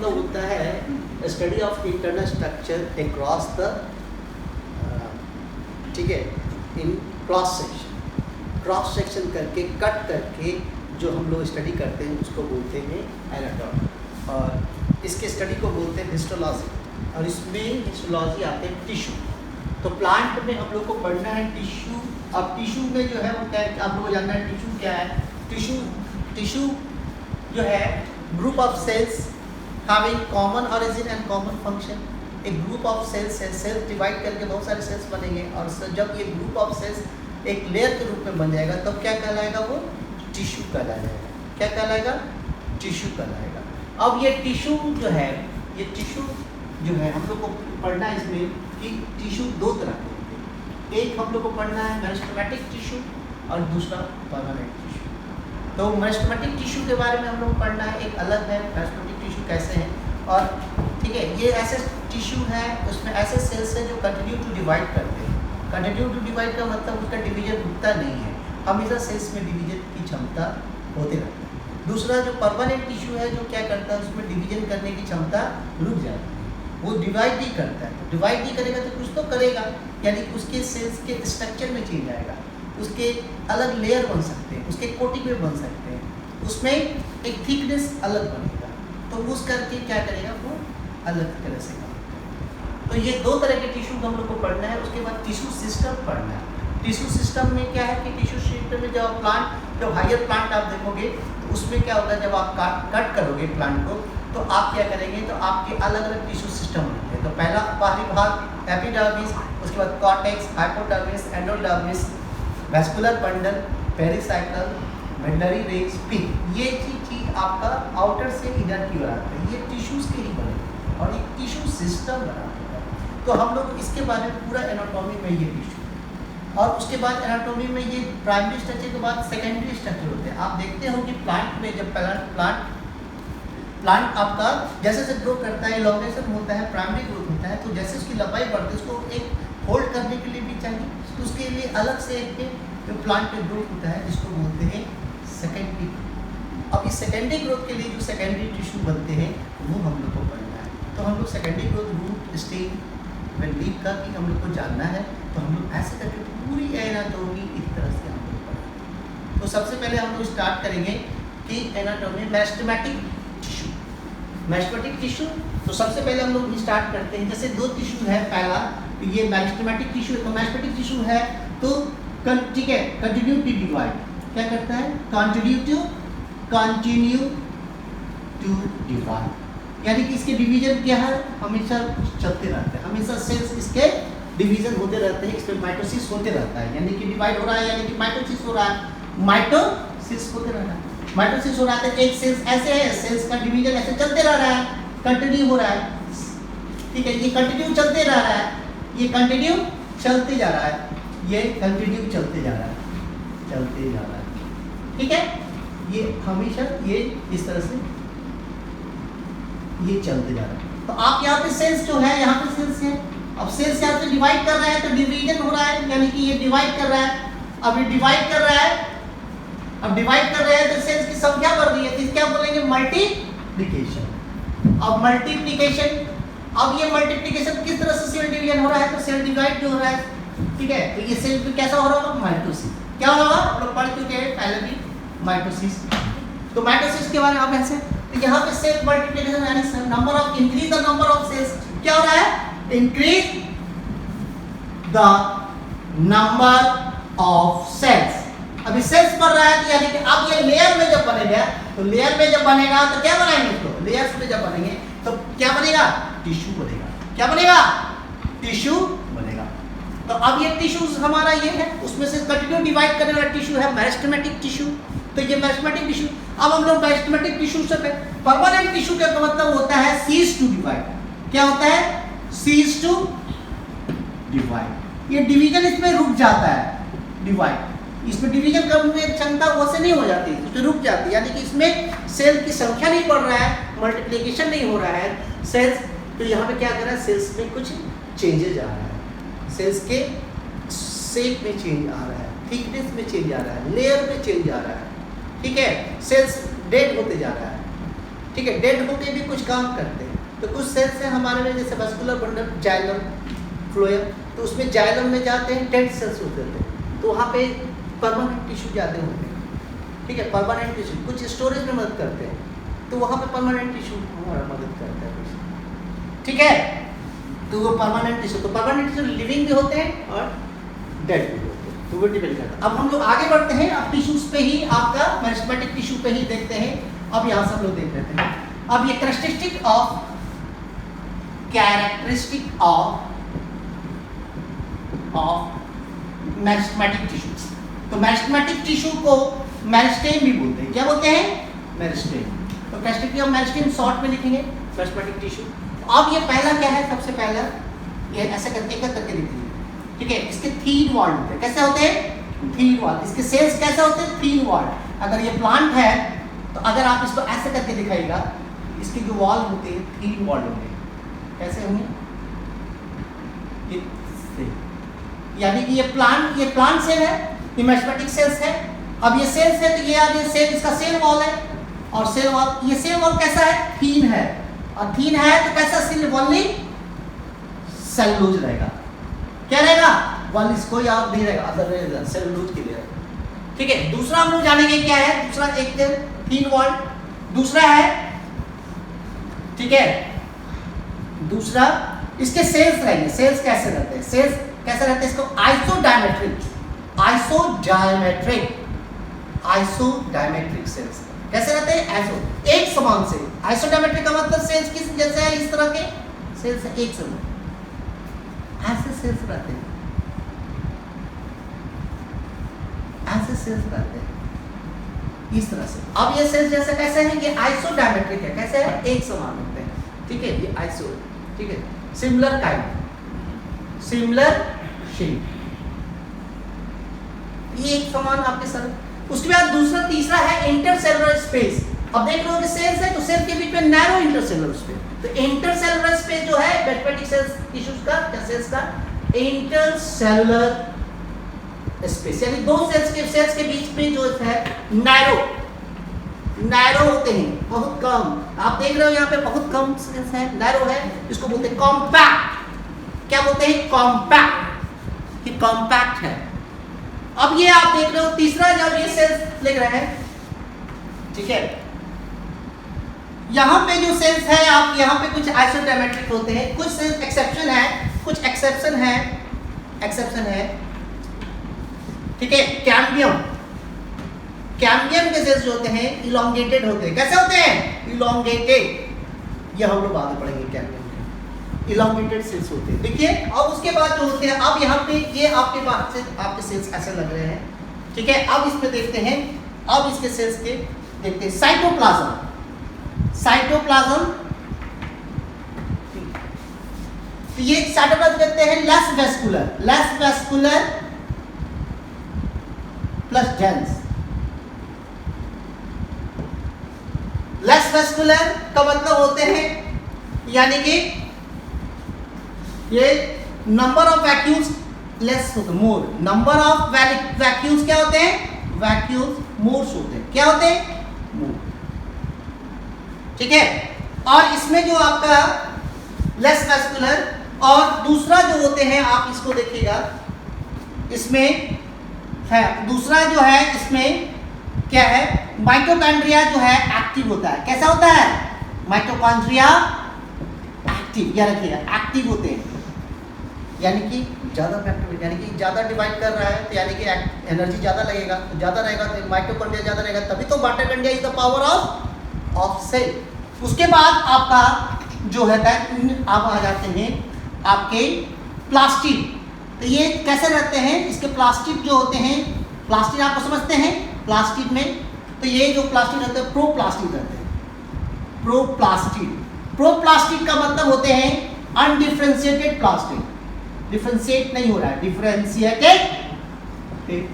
मतलब होता है study of internal structure across the, ठीक है, इन क्रॉस सेक्शन करके, कट करके जो हम लोग स्टडी करते हैं उसको बोलते हैं एनाटॉमी, और इसके स्टडी को बोलते हैं हिस्टोलॉजी, और इसमें हिस्टोलॉजी आते हैं टिश्यू। तो प्लांट में हम लोग को पढ़ना है टिश्यू। अब टिश्यू में जो है वो क्या है, आप लोग को जानना है टिश्यू क्या है। टिश्यू जो है group of sales having common origin and common function. एक ग्रुप ऑफ सेल्स है, सेल्स डिवाइड करके बहुत सारे सेल्स बनेंगे, और जब ये ग्रुप ऑफ सेल्स एक लेयर के रूप में बन जाएगा तब क्या कहलाएगा, वो टिश्यू कहलाएगा। क्या कहलाएगा, टिश्यू कहलाएगा। अब ये टिश्यू जो है, ये टिश्यू जो है हम लोग को पढ़ना है इसमें कि टिश्यू दो तरह के होते हैं। एक हम लोग को पढ़ना है मेरिस्टेमेटिक टिश्यू और दूसरा परमानेंट टिश्यू। तो मेरिस्टेमेटिक टिश्यू के बारे में हम लोग पढ़ना है, एक अलग है मेरिस्टेमेटिक टिश्यू कैसे है, और ठीक है ये ऐसे टिश्यू है, उसमें ऐसे सेल्स हैं जो कंटिन्यू टू डिवाइड करते हैं। कंटिन्यू टू डिवाइड का मतलब उसका डिवीजन रुकता नहीं है, हमेशा सेल्स में डिवीजन की क्षमता होते रहती है। दूसरा जो परमानेंट टिश्यू है जो क्या करता है, उसमें डिवीजन करने की क्षमता रुक जाती है, वो डिवाइड नहीं करता है। डिवाइड नहीं करेगा तो कुछ तो करेगा, यानी उसके सेल्स के स्ट्रक्चर में चेंज आएगा, उसके अलग लेयर बन सकते हैं, उसके कोटिंग में बन सकते हैं, उसमें एक थिकनेस अलग बनेगा, तो उस करके क्या करेगा, वो अलग तरह से काम करेगा। तो ये दो तरह के टिश्यू हम लोग को पढ़ना है। उसके बाद टिश्यू सिस्टम पढ़ना है। टिश्यू सिस्टम में क्या है कि टिश्यू सिस्टम में जब प्लांट, जब हायर प्लांट आप देखोगे तो उसमें क्या होगा, जब आप कट करोगे प्लांट को तो आप क्या करेंगे, तो आपके अलग अलग टिश्यू सिस्टम होते हैं। तो पहला बाहरी भाग एपिडर्मिस, उसके बाद cortex, hypodermis, endodermis, vascular bundle, pericycle, medullary range, pick. ये चीज आपका आउटर से इनर की ओर आता है, ये टिश्यूज के ही बने और एक टिश्यू सिस्टम बना होता है। तो हम लोग इसके बारे में पूरा एनाटॉमी में ये टिश्यू, और उसके बाद एनाटॉमी में ये प्राइमरी स्ट्रक्चर के बाद सेकेंडरी स्ट्रक्चर होते हैं। आप देखते हो कि प्लांट में जब प्लांट आपका जैसे जैसे ग्रो करता है, इलॉन्गेशन होता है, प्राइमरी ग्रोथ होता है, तो जैसे उसकी लंबाई बढ़ती है उसको एक होल्ड करने के लिए भी चाहिए, तो उसके लिए अलग से एक जो प्लांट में ग्रोथ होता है जिसको बोलते हैं सेकेंडरी। अब इस सेकेंडरी ग्रोथ के लिए जो सेकेंडरी टिश्यू बनते हैं वो हम लोग को पढ़ना है। तो हम लोग secondary growth, root, stem, leaf का भी हम लोग को जानना है। तो हम लोग ऐसे करके पूरी एनाटॉमी इस तरह से हम लोग पढ़ेंगे। तो सबसे पहले हम लोग स्टार्ट करेंगे कि anatomy meristematic tissue. Meristematic tissue तो सबसे पहले हम लोग स्टार्ट करते हैं, जैसे दो टिश्यू है, पहला तो ये मेरिस्टेमेटिक टिश्यू है। तो मेरिस्टेमेटिक टिश्यू है तो ठीक है, कंटिन्यू टू डिवाइड, क्या करता है, कंटिन्यू टू डिवाइड, यानी कि इसके डिवीजन क्या है, हमेशा चलते रहते हैं, हमेशा सेल्स इसके डिवीजन होते रहते हैं, इसमें माइटोसिस होते रहता है, यानी कि डिवाइड हो रहा है, यानी कि माइटोसिस हो रहा है, माइटोसिस होते रह रहा है, माइटोसिस हो रहा है। एक सेल्स ऐसे है, सेल्स का डिवीजन ऐसे चलते रह रहा है, कंटिन्यू हो रहा है, ठीक है, ये कंटिन्यू चलते रह रहा है, ये कंटिन्यू चलते जा रहा है, ये कंटिन्यू चलते जा रहा है, चलते जा रहा है, ठीक है, ये हमेशा ये इस तरह से ये चलते जा रहा है। तो आप यहाँ पे सेल्स जो है, यहाँ पे सेल्स है, अब सेल्स यहाँ पे डिवाइड कर रहा है तो डिवीजन हो रहा है, यानी कि ये डिवाइड कर रहा है, अब ये डिवाइड कर रहा है, अब डिवाइड कर रहा है तो सेल्स की संख्या बढ़ रही है, तो क्या बोलेंगे, मल्टीप्लिकेशन। अब मल्टीप्लिकेशन, अब ये मल्टीप्लिकेशन किस तरह से सेल डिवीजन हो रहा है, तो सेल डिवाइड जो हो रहा है, ठीक है, तो ये सेल कैसा हो रहा होगा, माइटोसिस। क्या होगा, हम लोग पढ़ चुके हैं पहले भी, माइटोसिस। तो माइटोसिस के बारे में आप ऐसे, तो यहाँ पे सेल मल्टीप्लिकेशन यानी number of, increase the number of cells, क्या हो रहा है, increase the number of cells. अभी सेल्स बढ़ रहा है, तो यानी कि अब ये लेयर में जब बनेगा, तो लेयर में जब बनेगा तो क्या बनाएंगे इसको, लेयर्स में जब बनेंगे तो क्या बनेगा, टिश्यू बनेगा, क्या बनेगा, टिश्यू बनेगा। तो अब ये टिश्यूज हमारा ये है, उसमें से कंटिन्यू डिवाइड करने वाला टिश्यू है मेरिस्टेमेटिक टिश्यू। तो ये मेरिस्टेमेटिक टिश्यू, अब हम लोग मेरिस्टेमेटिक टिश्यू से परमानेंट टिश्यू का मतलब होता है सीज टू डिवाइड। क्या होता है, सीज टू डिवाइड, ये डिवीजन इसमें रुक जाता है, डिवाइड, इसमें डिवीजन करने की क्षमता वैसे नहीं हो जाती, इसमें रुक जाती है, यानी कि इसमें सेल की संख्या नहीं बढ़ रहा है, मल्टीप्लिकेशन नहीं हो रहा है सेल्स। तो यहाँ पे क्या कर रहा है, सेल्स में कुछ चेंजेज आ रहा है, सेल्स के शेप में चेंज आ रहा है, थिकनेस में चेंज आ रहा है, लेयर में चेंज आ रहा है, ठीक है, सेल्स डेड होते जा रहा है, ठीक है, डेड होके भी कुछ काम करते हैं। तो कुछ सेल्स हैं हमारे में, जैसे वैस्कुलर बंडल, जाइलम, फ्लोएम, तो उसमें जाइलम में जाते हैं डेड सेल्स होते हैं, तो वहाँ पे परमानेंट टिश्यू ज़्यादा होते हैं। ठीक है, परमानेंट टिश्यू कुछ स्टोरेज में मदद करते हैं, तो वहाँ पे परमानेंट टिश्यू हमारा मदद करता है। ठीक है, तो वो परमानेंट टिश्यू, तो परमानेंट टिश्यू लिविंग भी होते हैं और डेड भी होते हैं, तो वो डिपेंड करता है। अब हम लोग आगे बढ़ते हैं, अब टिश्यूज पे ही आपका मेरिस्टेमेटिक टिश्यू पे ही देखते हैं। अब यहाँ से हम लोग देख लेते हैं। अब ये कैरेक्टरिस्टिक ऑफ मेरिस्टेमेटिक टिश्यू। तो मेरिस्टेमेटिक टिश्यू को मेरिस्टेम भी बोलते हैं। क्या बोलते हैं? मेरिस्टेम। तो कैरेक्टरिस्टिक ऑफ मेरिस्टेम शॉर्ट में लिखेंगे, मेरिस्टेमेटिक टिश्यू। अब ये पहला क्या है? सबसे पहला ये ऐसे करके एक करके लिखिए। ठीक है, इसके थीन वॉल होते हैं। कैसे होते हैं? थीन वॉल। इसके सेल्स कैसे होते हैं? थीन वॉल। अगर ये प्लांट है तो अगर आप इसको ऐसे करके दिखाइएगा, इसके जो वॉल होते हैं थीन वॉल होंगे। कैसे होंगे? यानी कि ये प्लांट सेल है, ये मेरिस्टेमेटिक सेल्स है। अब ये सेल्स है तो ये सेल, इसका सेल वॉल है, और सेल वॉल, ये सेल वॉल कैसा है? थीन है, और थीन है तो कैसा सेल वॉल? सेलुलोज रहेगा। क्या रहेगा? वॉल इसको याद नहीं रहेगा, अदर रहेगा, सेलुलोज के लिए। ठीक है, दूसरा हम लोग जानेंगे क्या है। दूसरा एक थीन वॉल, दूसरा है, ठीक है, दूसरा इसके सेल्स रहेंगे। सेल्स कैसे रहते हैं? सेल्स कैसे रहते हैं? इसको आइसोडायमेट्रिक सेल्स कैसे रहते हैं? एक समान सेल। आइसोडायमेट्रिक का मतलब सेल्स किस जैसे है, इस तरह के सेल्स एक समान, ऐसे सेल्स रहते हैं, ऐसे सेल्स रहते हैं इस तरह से। अब ये सेल्स जैसे कैसे हैं? ये आइसोडायमेट्रिक है। कैसे है? एक समान होते हैं। ठीक है, ये आइसो, ठीक है, सिमिलर काइंड, सिमिलर शेप, ये एक समान आपके सर। उसके बाद दूसरा तीसरा है इंटरसेलुलर स्पेस। अब देख लो कि सेल्स है तो सेल के बीच में नैरो इंटरसेलुलर स्पेस। तो इंटरसेलुलर स्पेस जो है मेरिस्टेमेटिक सेल्स टिश्यूज का या सेल्स का इंटरसेलुलर स्पेस, यानी दो सेल्स के बीच में जो है नैरो होते हैं, बहुत कम। आप देख रहे हो यहाँ पे बहुत कम सेल्स है, नैरो है, इसको बोलते हैं कॉम्पैक्ट। क्या बोलते हैं? कॉम्पैक्ट, कि कॉम्पैक्ट है। अब ये आप देख रहे हो तीसरा जब ये सेल्स लिख रहे हैं, ठीक है, यहाँ पे जो सेल्स है, आप यहाँ पे कुछ आइसोडायमेट्रिक होते हैं, कुछ सेल्स एक्सेप्शन है, कुछ एक्सेप्शन है, ठीक है। कैम्बियम के सेल्स जो होते हैं इलोंगेटेड होते हैं। कैसे होते हैं? इलोंगेटेड। ये हम लोग बाद में पढ़ेंगे। कैम्बियम के इलोंगेटेड सेल्स होते हैं। देखिए, अब उसके बाद जो होते हैं, अब यहाँ पे ये आपके पास से आपके सेल्स ऐसे लग रहे हैं, ठीक है। अब इसमें देखते हैं, अब इसके सेल्स के देखते हैं। साइटोप्लाज्म तो ये साइटोप्लाज्म कहते हैं less vascular plus dense. Less vascular का मतलब होते हैं, यानी कि ये नंबर ऑफ वैक्यूल्स लेस होते, मोर। नंबर ऑफ वैक्यूल्स क्या होते हैं? वैक्यूल्स मोर्स होते हैं। क्या होते हैं? मोर। ठीक है। और इसमें जो आपका लेस वेस्कुलर, और दूसरा जो होते हैं, आप इसको देखिएगा, इसमें है दूसरा जो है, इसमें क्या है? माइटोकॉन्ड्रिया जो है एक्टिव होता है। कैसा होता है? माइटोकॉन्ड्रिया एक्टिव, या रखिएगा एक्टिव होते हैं, यानी कि ज़्यादा फैक्टर, यानी कि ज़्यादा डिवाइड कर रहा है, तो यानी कि एनर्जी ज़्यादा लगेगा, तो ज़्यादा रहेगा, तो माइटोकॉन्ड्रिया ज़्यादा रहेगा, तभी तो mitochondria is the power of cell. उसके बाद आपका जो है, आप आ जाते हैं आपके प्लास्टिड। तो ये कैसे रहते हैं? इसके प्लास्टिड जो होते हैं, प्लास्टिड आपको समझते हैं प्लास्टिड में, तो ये जो प्लास्टिड रहते हैं प्रोप्लास्टिड रहते हैं। प्रोप्लास्टिड का मतलब होते हैं अनडिफरेंशिएटेड प्लास्टिड। डिफरेंशिएट नहीं हो रहा है, डिफरेंशिएटेड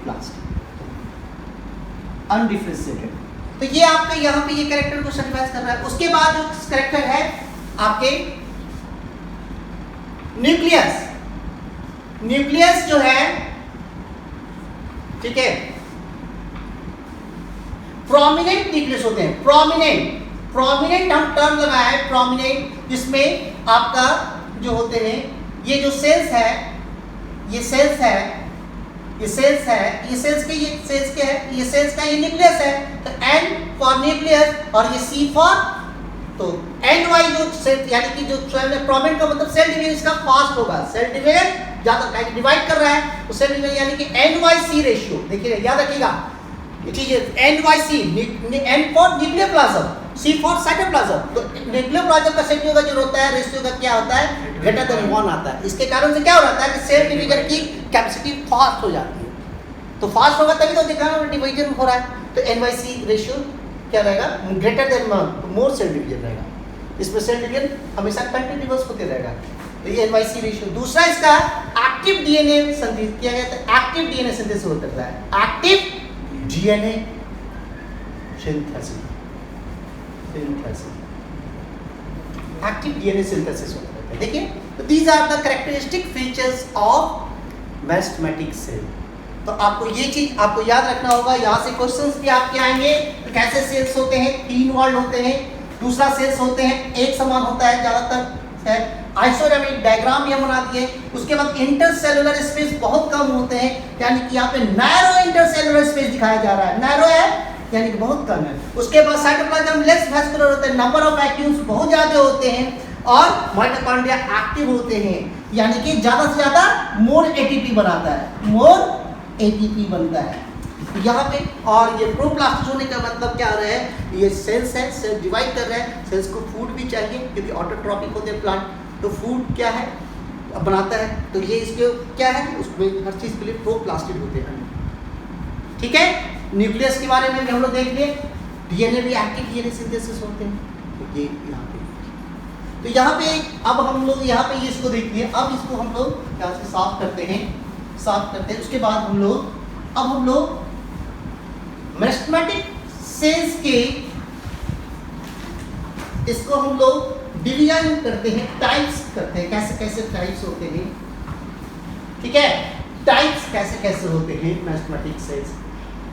प्लास्टिड, अनडिफरेंशिएटेड। तो ये आपका यहाँ पे ये कैरेक्टर को सर्टिफाइज कर रहा है। उसके बाद जो कैरेक्टर है आपके न्यूक्लियस जो है, ठीक है, प्रोमिनेंट न्यूक्लियस होते हैं। प्रोमिनेंट हम टर्म लगाया है, प्रोमिनेंट, जिसमें आपका जो होते हैं ये जो सेल्स है, ये सेल्स है, ये सेल्स है, ये सेल्स के, ये सेल्स के है, ये सेल्स का ये न्यूक्लियस है, तो N फॉर न्यूक्लियस और ये C फॉर, तो NY जो सेल यानी कि जो प्रोमिनेंट का मतलब सेल डिवीजन इसका फास्ट होगा, सेल डिवीजन ज्यादा डिवाइड कर रहा है तो सेल डिवीजन यानी कि NYC रेशियो, देखिए याद रखिएगा ये चीज NYC, N for nucleoplasm, C for cytoplasm, तो न्यूक्लियोप्लाज्म का सेल डिवीजन जो होता है रेशियो का क्या होता है, ग्रेटर देन 1 आता है। इसके कारण से क्या हो जाता है कि सेल डिवीजन की कैपेसिटी फास्ट हो जाती है, तो फास्ट होगा तभी तो दिखाना डिवीजन हो रहा है, तो NYC रेशियो क्या रहेगा, ग्रेटर देन 1, तो मोर सेल डिवीजन रहेगा, इसमें सेल डिवीजन हमेशा कंटिन्यूअस होते रहेगा, तो ये NYC रेशियो। दूसरा इसका एक्टिव डीएनए सिंथेसिस किया गया, तो एक्टिव डीएनए सिंथेसिस होता है, active DNA synthesis, active DNA synthesis होता है। देखिए, तो these are the characteristic features of meristematic cell. तो आपको ये चीज आपको याद रखना होगा, यहाँ से क्वेश्चंस भी आपके आएंगे, तो कैसे सेल्स होते हैं, 3 वर्ड होते हैं, दूसरा सेल्स होते हैं एक समान होता है ज्यादातर है, आइसोडेमिक डायग्राम भी हम बना दिए, उसके बाद इंटरसेलुलर स्पेस बहुत कम होते हैं, यानी कि यहाँ पे नैरो इंटरसेलुलर स्पेस दिखाया जा रहा है, नैरो है यानी कि बहुत कम है। उसके बाद साइटोप्लाज्म लेस वैस्कुलर होते हैं, नंबर ऑफ वैक्यूल्स बहुत ज्यादा होते हैं, और माइटोकॉन्ड्रिया एक्टिव होते हैं, यानी कि ज्यादा से ज्यादा मोर एटीपी बनाता है, मोर एटीपी बनता है यहाँ पे। और ये प्रोप्लास्टिक होने का मतलब क्या रहा है, ये सेल्स है, सेल डिवाइड कर रहे हैं, सेल्स को फूड भी चाहिए क्योंकि ऑटोट्रॉपिक होते हैं प्लांट, तो फूड क्या है बनाता है, तो ये इसके क्या है, उसमें हर चीज के लिए प्रोप्लास्टिक होते हैं। ठीक है, न्यूक्लियस के बारे में भी हम लोग देख लिए, डीएनए भी एक्टिव डीएनए सिंथेसिस होते हैं, तो ये यहाँ पे, तो यहाँ पे अब हम लोग यहाँ पे ये इसको देख लिए, अब इसको हम लोग यहाँ से साफ करते हैं, उसके बाद हम लोग मेरिस्टेमेटिक सेल्स के इसको हम लोग डिवीजन करते हैं, टाइप्स करते हैं, कैसे कैसे टाइप्स होते हैं। ठीक है, टाइप्स कैसे कैसे होते हैं मेरिस्टेमेटिक सेल्स,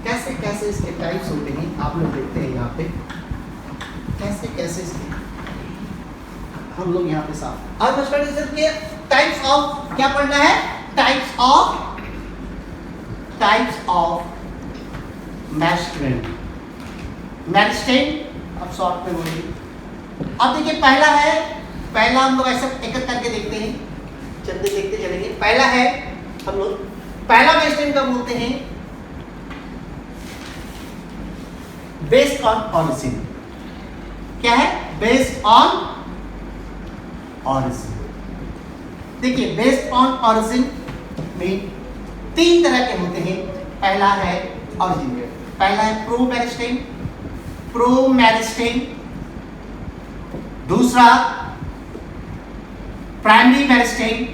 कैसे कैसे इसके टाइप्स होते हैं, आप लोग देखते हैं यहाँ पे कैसे कैसे इसके हम लोग यहाँ पे साफ। अब मेरिस्टेमेटिक सेल्स के टाइप्स ऑफ क्या पढ़ना है, टाइप्स ऑफ मेरिस्टेम, अब शॉर्ट में बोलिए। अब देखिए पहला हम लोग ऐसे एक एक करके देखते हैं, चलते देखते चलेंगे। पहला है हम लोग पहला मेरिस्टेम का बोलते हैं बेस्ड ऑन ऑरिजिन। क्या है, बेस्ड ऑन ऑरिजिन। देखिए बेस्ड ऑन ऑरिजिन में 3 तरह के होते हैं। पहला है ऑरिजिन, पहला है प्रोमेरिस्टेम, दूसरा प्राइमरी मेरिस्टेम,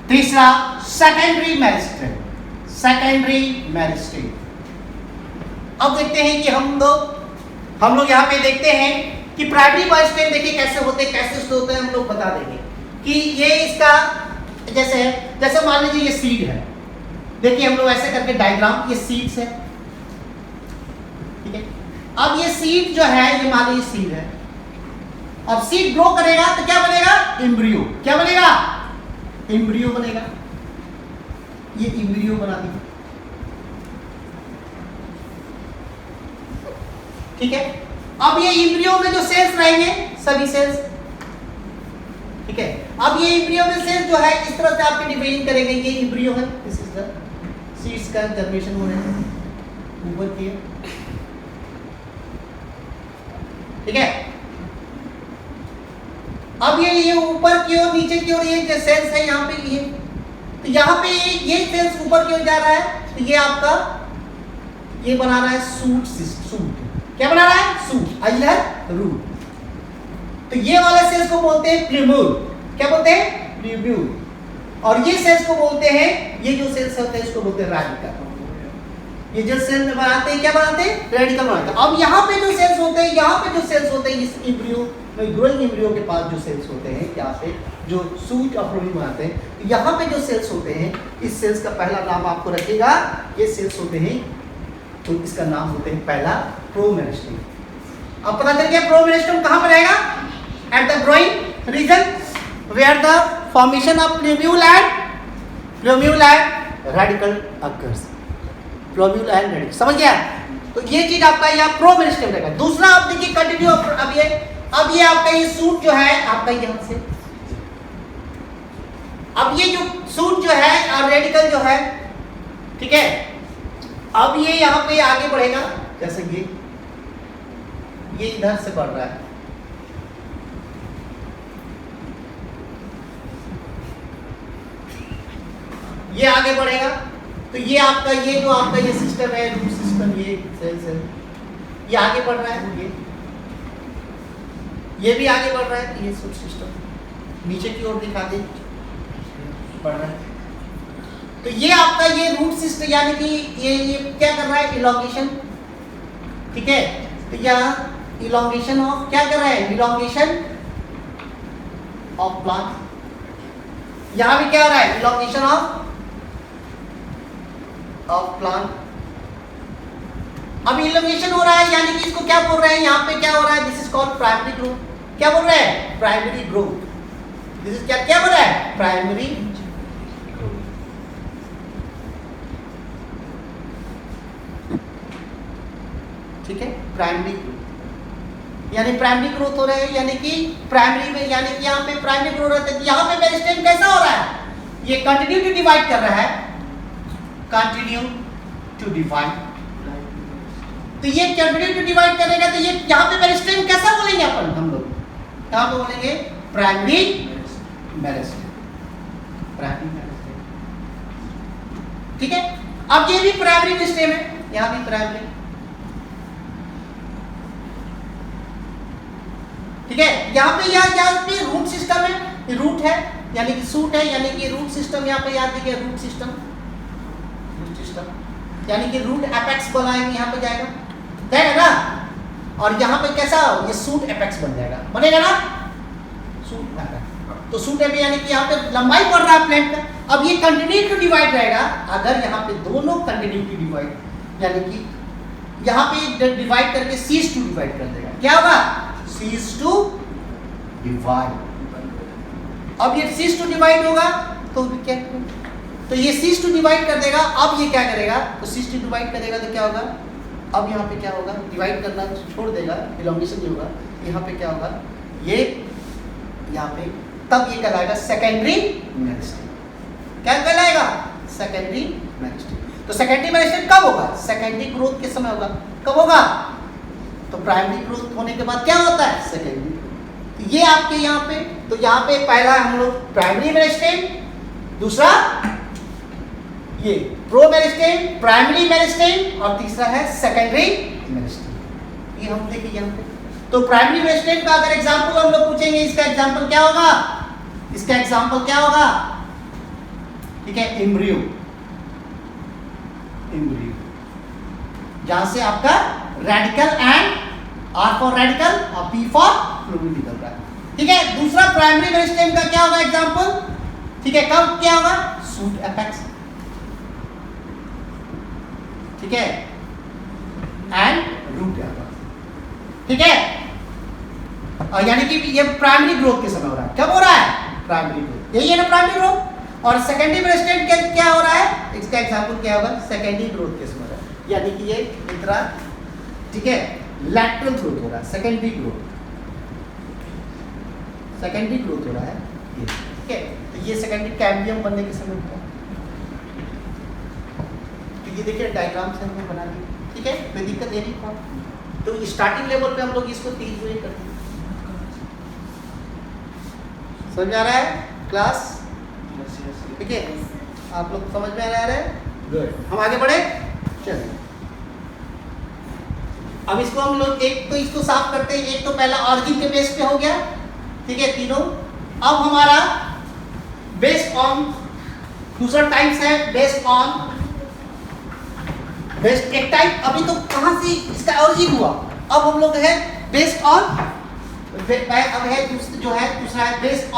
तीसरा सेकेंडरी मेरिस्टेम। अब देखते हैं कि हम लोग यहाँ पे देखते हैं कि प्राइमरी मेरिस्टेम देखिए कैसे होते हैं, हम लोग बता देंगे कि ये इसका जैसे मान लीजिए ये सीड है, देखिए हम लोग ऐसे करके डायग्राम, ये सीड्स है, ठीक है। अब ये सीड जो है, ये मान लीजिए सीड है, अब सीड ग्रो करेगा तो क्या बनेगा, एम्ब्रियो। क्या बनेगा, एम्ब्रियो बनेगा, ये एम्ब्रियो बना दिया, ठीक है। अब ये एम्ब्रियो में जो सेल्स रहेंगे, सभी सेल्स, ठीक है। अब ये एम्ब्रियो में सेल्स जो है इस तरह से आपके डिवीजन करेंगे, ये एम्ब्रियो है, दिस इज द सीड्स का जर्मिनेशन हो रहा है ऊपर की, ठीक है। अब ये ऊपर की ओर नीचे की ओर ये जो सेल्स है यहाँ पे, ये तो यहाँ पे ये सेल्स ऊपर की ओर जा रहा है, तो ये आपका ये बना रहा है सूट। क्या बना रहा है, सूट, अयलर रूट। तो ये वाले सेल्स को बोलते हैं प्रीम्यूल। क्या बोलते हैं, प्रीम्यूल। और ये सेल्स को बोलते हैं, ये जो सेल्स होते हैं इसको बोलते हैं रेडिकल। ये जो सेल बनाते हैं, क्या बनाते हैं, रेडिकल बनाते हैं। अब यहाँ पे जो सेल्स होते हैं, इस एम्ब्रियो ग्रोइंग एम्ब्रियो के पास जो सेल्स होते हैं, यहाँ पे जो सूट ऑफ फ्लोएम आते हैं, यहाँ पे जो सेल्स होते हैं, इस सेल्स का पहला नाम आपको रखेगा, ये सेल्स होते हैं, तो इसका नाम होते हैं पहला प्रोमेरिस्टेम। अब पता चल गया प्रोमेरिस्टेम कहाँ पर रहेगा? At the growing region where the formation of plumule and radicle occurs. Plumule and radicle, समझ गया? तो ये चीज आपका यहाँ प्रोमेरिस्टेम रहेगा। दूसरा आप देखिए कंटिन्यू, अब ये आपका ये सूट जो है आपका यहाँ से, अब ये जो सूट जो है और रेडिकल जो है, ठीक है, अब ये यहाँ पे आगे बढ़ेगा, जैसे ये इधर से बढ़ रहा है, ये आगे बढ़ेगा, तो ये आपका ये जो आपका ये सिस्टम है, रूट सिस्टम, ये सेल ये आगे बढ़ रहा है, ये भी आगे बढ़ रहा है, तो ये सूट सिस्टम नीचे की ओर दिखा दे बढ़ रहा है। तो ये आपका ये रूट सिस्टम, यानी कि ये क्या कर रहा है? इलॉन्गेशन, ठीक है। तो यहाँ इलॉन्गेशन ऑफ क्या कर रहा है? Elongation of plant. यहाँ भी क्या हो रहा है? Elongation of plant. अब इलॉन्गेशन हो रहा है, यानी कि इसको क्या बोल रहे हैं? यहाँ पे क्या हो रहा है? This is called primary growth. क्या बोल रहे हैं? Primary growth. दिस इज क्या बोल रहा है? Primary growth. ठीक है, प्राइमरी ग्रोथ, यानी प्राइमरी ग्रोथ हो रहा है, यानी कि प्राइमरी में, यानी कि यहाँ पे प्राइमरी ग्रोथ रहता है। यहाँ पे मेरिस्टेम कैसा हो रहा है? ये कंटिन्यू टू डिवाइड कर रहा है, कंटिन्यू टू डिवाइड। तो ये कंटिन्यू टू डिवाइड करेगा, तो ये यहाँ पे मेरिस्टेम कैसा बोलेंगे अपन? हम लोग यहाँ पे बोलेंगे प्राइमरी मेरिस्टेम, प्राइमरी मेरिस्टेम, ठीक है। अब ये भी प्राइमरी मेरिस्टेम है, यहाँ भी प्राइमरी, ठीक है। यहाँ पे रूट सिस्टम है, ये रूट है, यानी कि सूट है, यानी कि रूट सिस्टम यहाँ पे याद देखिए, रूट सिस्टम, यानी कि रूट एपेक्स बनाएंगे, यहाँ पे जाएगा ना, और यहाँ पे कैसा? ये सूट एपेक्स बन जाएगा, बनेगा ना, सूट एपेक्स। तो सूट एपेक्स यानी कि यहाँ पे लंबाई बढ़ रहा है प्लांट का। अब ये कंटिन्यू टू डिवाइड रहेगा, अगर यहाँ पे दोनों कंटिन्यू टू डिवाइड, यानी कि यहाँ पे डिवाइड करके सीज टू डिवाइड कर देगा, क्या होगा? Cease to divide. अब ये सीज टू डिवाइड होगा, तो क्या? तो ये सीज टू डिवाइड कर देगा। अब ये क्या करेगा? तो सीज टू डिवाइड करेगा तो क्या होगा? अब यहाँ पे क्या होगा? डिवाइड करना छोड़ देगा, इलॉन्गेशन नहीं होगा। यहाँ पे क्या होगा? ये यहाँ पे, तब ये कहलाएगा सेकेंडरी मेरिस्टेम। क्या कहलाएगा? Secondary meristem. तो सेकेंडरी मेरिस्टेम कब होगा? सेकेंडरी ग्रोथ के समय होगा। कब होगा? तो प्राइमरी ग्रोथ होने के बाद क्या होता है? सेकेंडरी। तो ये आपके यहाँ पे, तो यहाँ पे पहला हम लोग प्राइमरी मेरिस्टेम, दूसरा ये प्रोमेरिस्टेम, प्राइमरी मेरिस्टेम, और तीसरा है सेकेंडरी मेरिस्टेम। ये हम देखिए यहाँ पे। तो प्राइमरी मेरिस्टेम का अगर एग्जांपल हम लोग पूछेंगे, इसका एग्जांपल क्या होगा? इसका एग्जांपल क्या होगा? ठीक है, एम्ब्रियो, एम्ब्रियो, जहां से आपका radicle and R for radicle और पी फॉर फ्लूइड निकल रहा है। ठीक है, दूसरा प्राइमरी मेरिस्टेम का क्या होगा एग्जांपल? ठीक है, कब क्या होगा? सूट एपेक्स, ठीक है, एंड रूट एपेक्स, ठीक है। और यानी कि ये प्राइमरी ग्रोथ के समय हो रहा है। कब हो रहा है? प्राइमरी ग्रोथ, यही है ना प्राइमरी ग्रोथ। और सेकेंडरी मेरिस्टेम क्या हो रहा है? इसका एग्जांपल क्या होगा? सेकेंडरी ग्रोथ के समय हो रहा है, यानी कि ये इंट्रा, ठीक है, लैटरल ग्रोथ हो रहा है, सेकेंडरी ग्रोथ, सेकेंडरी ग्रोथ हो रहा है ये, ठीक है। तो ये सेकेंडरी कैम्बियम बनने के समय होता है। तो ये देखिए डायग्राम से हमने बना दी, ठीक है, कोई दिक्कत है नहीं। तो स्टार्टिंग लेवल पे हम लोग इसको 3 वे करते हैं। समझ आ रहा है क्लास? ठीक है, आप लोग समझ में आ रहा है? गुड, हम आगे बढ़े, चलिए। अब इसको हम लोग एक तो इसको साफ करते हैं। एक तो पहला ऑरिजिन के बेस पे हो गया, ठीक है, तीनों। अब हमारा बेस्ड ऑन, दूसरा टाइप्स है बेस्ड ऑन, बेस्ड एक टाइप। अभी तो कहाँ से इसका ऑरिजिन हुआ? अब हम लोग है बेस्ड ऑन अब है जो है दूसरा है बेस्ड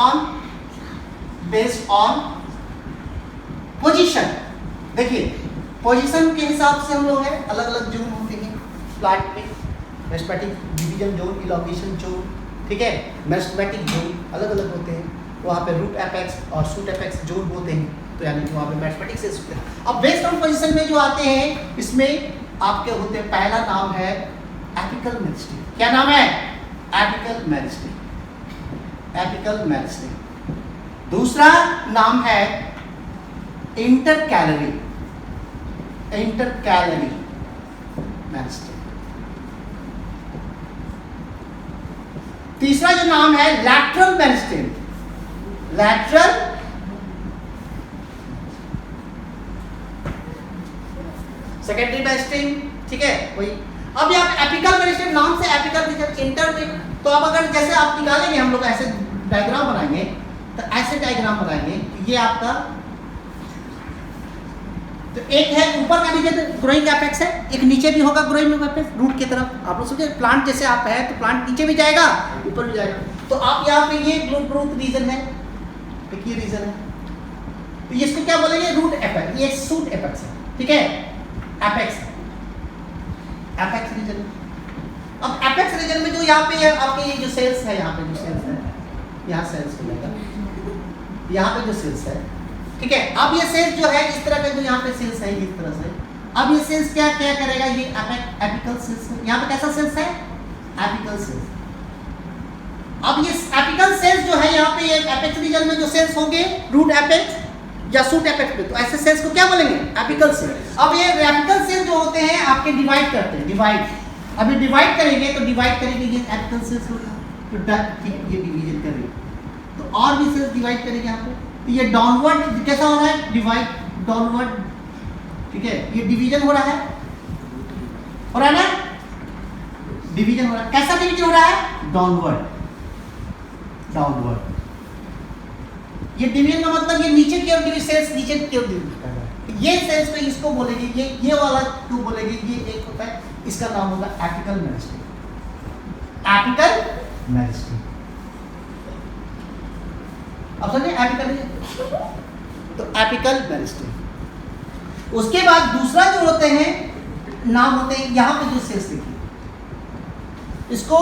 ऑन पोजीशन। देखिए पोजीशन के हिसाब से हम लोग है अलग अलग जोन होते हैं प्लांट में, meristematic division zone, elongation zone, ठीक है, मेरिस्टेमेटिक जोन अलग अलग होते हैं। वहाँ पे रूट एपेक्स और शूट एपेक्स जोन होते हैं, तो यानी कि वहाँ पे मेरिस्टेमेटिक सेल्स होते हैं। अब बेस्ड ऑन पोजीशन में जो आते हैं इसमें आपके होते हैं, पहला नाम है एपिकल मेरिस्टेम। क्या नाम है? Apical meristem, apical meristem. दूसरा नाम है इंटरकैलरी, इंटरकैलरी मेरिस्टेम। तीसरा जो नाम है lateral meristem, lateral secondary meristem, ठीक है वही। अब यहाँ पे एपिकल मेरिस्टेम नाम से एपिकल रीजन इंटर में, तो अब अगर जैसे आप निकालेंगे हम लोग ऐसे डायग्राम बनाएंगे, तो ऐसे डायग्राम बनाएंगे, ये आपका तो एक है ऊपर का रीजन ग्रोइंग एपेक्स है, एक नीचे भी होगा ग्रोइंग एपेक्स रूट की तरफ। आप लोग समझे प्लांट जैसे आप है तो प्लांट नीचे भी जाएगा ऊपर भी जाएगा। तो आप यहाँ पे ये ग्रोथ रीजन है, एक ये रीजन है, तो इसको क्या बोलेंगे? रूट एपेक्स, ये शूट एपेक्स है, ठीक है, एपेक्स, एपेक्स रीजन। अब एपेक्स रीजन में जो यहाँ पे आपके ये जो सेल्स है, यहाँ पे जो सेल्स है, यहाँ सेल्स मिलेगा, यहाँ पे जो सेल्स है, ठीक है। अब ये सेल्स जो है इस तरह का जो यहाँ पे सेल्स है इस तरह से, अब ये सेल्स क्या क्या करेगा? ये एपिकल सेल्स है, यहाँ पे कैसा सेल्स है? Apical cells. अब ये एपिकल सेल्स जो है यहाँ पे एपेक्स रीजन में जो सेल्स होंगे रूट एपेक्स या शूट एपेक्स पे, तो ऐसे सेल्स को क्या बोलेंगे? Apical cell. अब ये एपिकल सेल जो होते हैं आपके डिवाइड करते हैं, डिवाइड। अभी डिवाइड करेंगे तो डिवाइड करेंगे ये एपिकल सेल्स होगा, तो ये डिवीजन करेंगे, तो और भी सेल्स डिवाइड करेंगे यहाँ पे, तो ये डाउनवर्ड कैसा हो रहा है? डिवाइड, डाउनवर्ड, ठीक है, ये डिवीजन हो रहा है, हो रहा है ना, डिवीजन हो रहा है। कैसा डिवीजन हो रहा है? Downward, downward. ये डिवीजन का मतलब ये नीचे की ओर सेल्स नीचे की ओर ये सेल्स को इसको बोलेंगे, ये वाला को बोलेंगे, ये एक होता है, इसका नाम होगा एपिकल मेरिस्टेम, एपिकल मेरिस्टेम। अब समझे एपिकल, तो एपिकल मेरिस्टेम। उसके बाद दूसरा जो होते हैं नाम होते हैं यहाँ पे जो सेल्स देखिए इसको,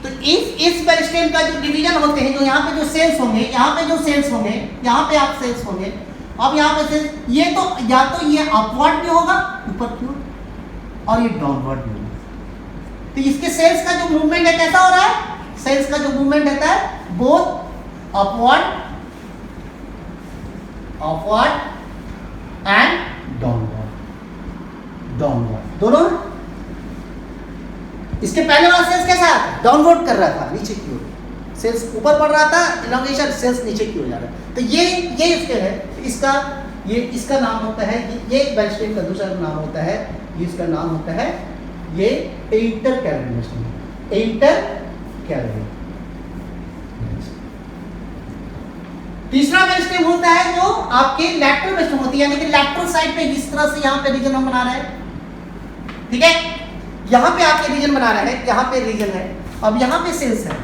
तो इस मेरिस्टेम का जो डिवीजन होते हैं, जो यहाँ पे जो सेल्स होंगे, यहाँ पे जो सेल्स होंगे, यहाँ पे आप सेल्स होंगे। अब यहाँ पे सेल्स ये तो या तो ये अपवर्ड भी होगा ऊपर की ओर, और ये डाउनवर्ड भी होगा। तो इसके सेल्स का जो मूवमेंट है कैसा हो रहा है? सेल्स का जो मूवमेंट रहता है both upward, upward and downward, downward दोनों। इसके पहले वाला सेल्स कैसा डाउनवर्ड कर रहा था, नीचे की ओर, सेल्स ऊपर बढ़ रहा था, इलॉन्गेशन, सेल्स नीचे की ओर जा रहा है। तो ये इसके है, इसका ये इसका नाम होता है, ये मेरिस्टेम का दूसरा नाम होता है, ये इसका नाम होता है ये इंटरकैलरी मेरिस्टेम, इंटरकैलरी। तीसरा मेरिस्टेम होता है जो आपके लैटरल मेरिस्टेम होती है, यानी कि लैटरल साइड पे जिस तरह से यहाँ पे रीजन हम बना रहे हैं, ठीक है, यहाँ पे आपके रीजन बना रहे हैं, यहाँ पे रीजन है, अब यहाँ पे सेल्स है।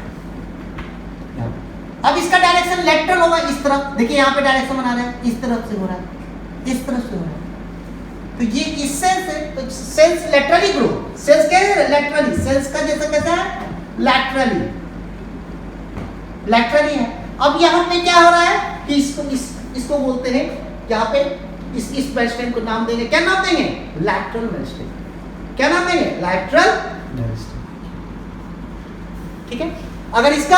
अब इसका डायरेक्शन लेटरल होगा, इस तरफ देखिए, यहाँ पे डायरेक्शन बना रहे हैं, इस तरफ से हो रहा है, इस तरफ से हो रहा है, तो ये इससे तो सेल्स लेटरली ग्रो, सेल्स क्या है? लेटरली, सेल्स का जैसा कैसा है? लैटरली, लैटरली है। अब यहाँ पे क्या हो रहा है कि इसको बोलते हैं, यहाँ पे इस मेरिस्टेम को नाम देंगे, क्या नाम देंगे? Lateral meristem. क्या नाम देंगे? लैटरल मेरिस्टेम, ठीक है। अगर इसका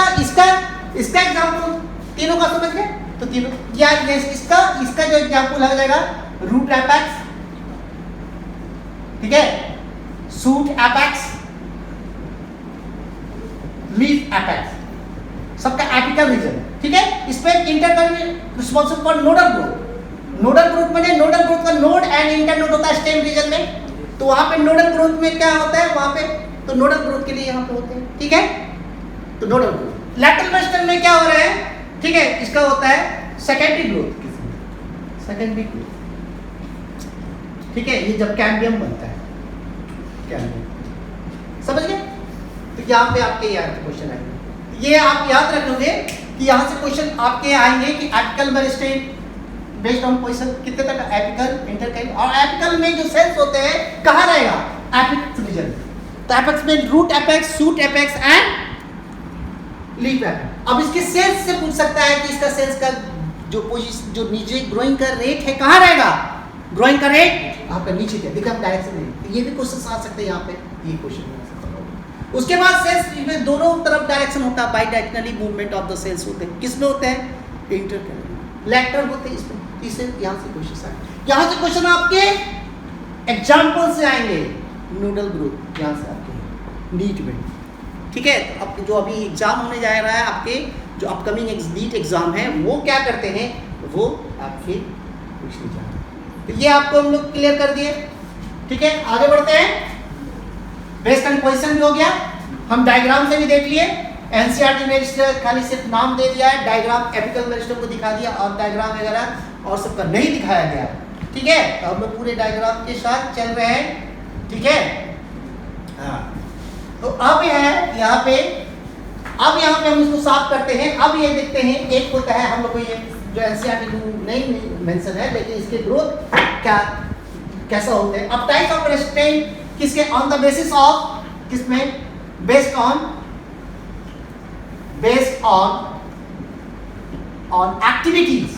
एग्जाम्पल तीनों का समझ गए तो तीनों, या इसका जो एग्जाम्पल लग जाएगा रूट एपेक्स, ठीक है, शूट एपेक्स, लीफ एपेक्स, सबका एपिकल रीजन, ठीक है। इस पे intercalary responsible for nodal growth. Nodal growth में नोडल ग्रोथ का नोड एंड इंटरनोड होता है स्टेम रीजन में, तो वहां पे नोडल ग्रोथ में क्या होता है, वहां पे तो नोडल ग्रोथ के लिए यहाँ पे होते हैं, ठीक है। तो नोडल ग्रोथ लैटरल मेरिस्टेम में क्या हो रहा है, ठीक है, इसका होता है सेकेंडरी ग्रोथ, सेकेंडरी ग्रोथ, ठीक है। ये जब कैम्बियम बनता है, कैम्बियम, समझ गए? तो यहाँ पे आपके यहाँ से क्वेश्चन आएंगे। ये आप याद रखोगे कि यहाँ से क्वेश्चन आपके आएंगे कि apical meristem based on position कितने तक एपिकल इंटरकाइल, और एपिकल में जो सेल्स होते हैं कहाँ रहेगा, एपेक्स रीजन। तो एपेक्स में root apex, shoot apex and leaf apex. अब इसके सेल्स से पूछ सकता है कि इसका सेल्स का जो पोजीशन, जो नीचे ग्रोइंग का रेट है कहाँ रहेगा, ग्रोइंग का रेट आपका नीचे क्या दिखा डायरेक्शन में। ये भी क्वेश्चन आ सकते हैं यहाँ पे, ये क्वेश्चन आ सकता है। उसके बाद सेल्स में दोनों तरफ डायरेक्शन होता है, bidirectionally movement of the cells होते हैं। किसमें होते हैं, इंटरकैल लैटरल होते हैं इसमें। इसे यहाँ से क्वेश्चन आए, यहाँ से क्वेश्चन आपके एग्जाम्पल से आएंगे। नोडल ग्रुप यहाँ से आपके नीट में, ठीक है। तो अब जो अभी एग्जाम होने जा रहा है आपके, जो अपकमिंग नीट एग्जाम है, वो क्या करते हैं, वो आपके पूछने जा रहे हैं। तो ये आपको हम लोग क्लियर कर दिए, ठीक है। आगे बढ़ते हैं। बेस्ड ऑन पोजीशन भी हो गया, हम डायग्राम से भी देख लिए। एनसीईआरटी में खाली सिर्फ नाम दे दिया है, डायग्राम एपिकल मेरिस्टेम को दिखा दिया, और डायग्राम वगैरह और सबका नहीं दिखाया गया, ठीक है। तो हम लोग पूरे डायग्राम के साथ चल रहे हैं, ठीक है। हाँ, तो अब है यहाँ पे, अब यहाँ पे हम इसको साफ करते हैं। अब ये देखते हैं, एक होता है हम लोग को ये जो एनसीईआरटी नहीं मेंशन है, लेकिन इसके ग्रोथ क्या कैसा होते हैं। अब टाइप्स ऑफ मेरिस्टेम किसके, ऑन द बेसिस ऑफ, किसमें, बेस्ड ऑन एक्टिविटीज।